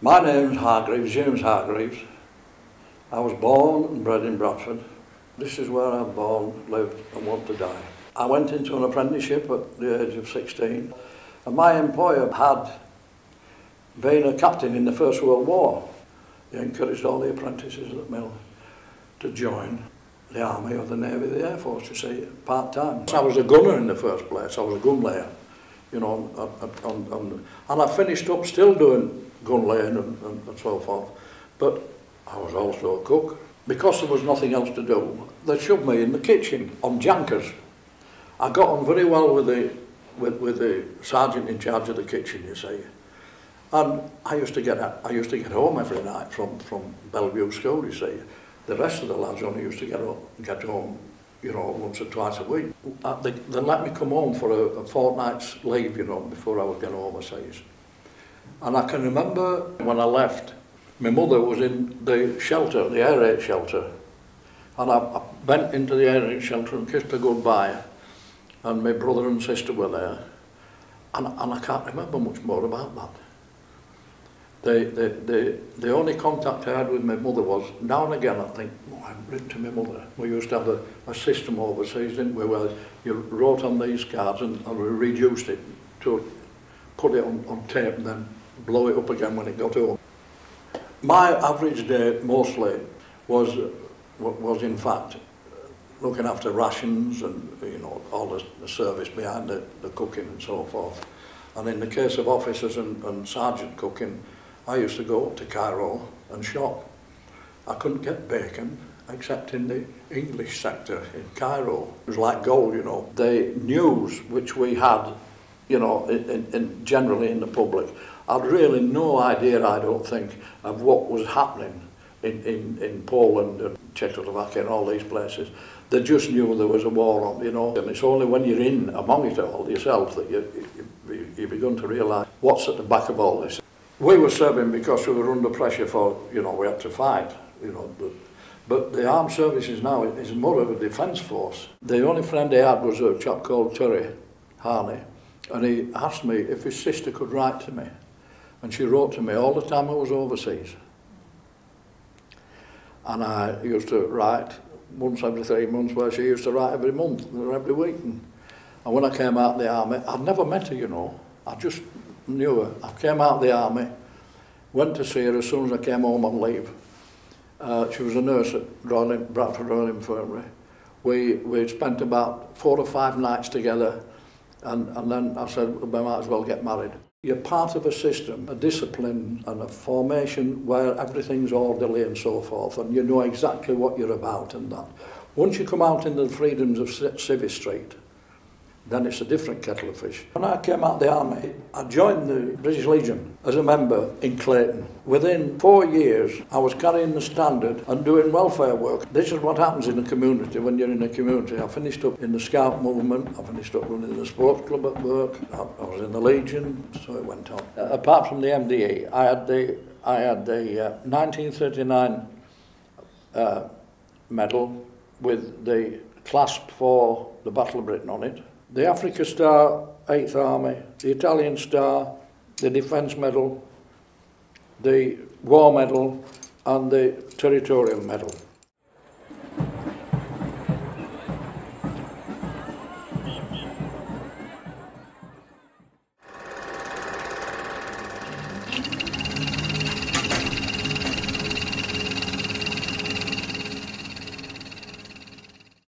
My name's Hargreaves, James Hargreaves. I was born and bred in Bradford. This is where I'm born, lived and want to die. I went into an apprenticeship at the age of 16 and my employer had been a captain in the First World War. He encouraged all the apprentices at the mill to join the Army or the Navy, the Air Force, you see, part-time. I was a gunner in the first place, I was a gun layer, you know, and I finished up still doing gun laying and so forth, but I was also a cook. Because there was nothing else to do, they shoved me in the kitchen on jankers. I got on very well with the sergeant in charge of the kitchen, you see. And I used to get home every night from Bellevue School, you see. The rest of the lads only used to get home, you know, once or twice a week. They let me come home for a fortnight's leave, you know, before I would get overseas. And I can remember when I left, my mother was in the shelter, the air raid shelter. And I went into the air raid shelter and kissed her goodbye. And my brother and sister were there. And I can't remember much more about that. The only contact I had with my mother was, now and again I think, oh, I've written to my mother. We used to have a system overseas, didn't we, where you wrote on these cards and we reduced it to put it on tape and then blow it up again when it got home. My average day mostly was in fact looking after rations and, you know, all the service behind the cooking and so forth. And in the case of officers and sergeant cooking, I used to go up to Cairo and shop. I couldn't get bacon except in the English sector in Cairo. It was like gold, you know. The news which we had, you know, generally in the public, I'd really no idea, I don't think, of what was happening in Poland and Czechoslovakia and all these places. They just knew there was a war on, you know. And it's only when you're in among it all yourself that you begin to realise what's at the back of all this. We were serving because we were under pressure for, you know, we had to fight, you know. But the armed services now is more of a defence force. The only friend he had was a chap called Terry Harney, and he asked me if his sister could write to me. And she wrote to me all the time I was overseas. And I used to write once every 3 months, where she used to write every month or every week. And when I came out of the army, I'd never met her, you know. I just knew her. I came out of the army, went to see her as soon as I came home on leave. She was a nurse at Bradford Royal Infirmary. We spent about 4 or 5 nights together, and then I said, we might as well get married. You're part of a system, a discipline and a formation where everything's orderly and so forth, and you know exactly what you're about and that. Once you come out into the freedoms of Civvy Street, then it's a different kettle of fish. When I came out of the army, I joined the British Legion as a member in Clayton. Within 4 years, I was carrying the standard and doing welfare work. This is what happens in a community when you're in a community. I finished up in the Scout movement, I finished up running the sports club at work, I was in the Legion, so it went on. Apart from the MDE, I had the 1939 medal with the clasp for the Battle of Britain on it. The Africa Star, 8th Army, the Italian Star, the Defence Medal, the War Medal and the Territorial Medal.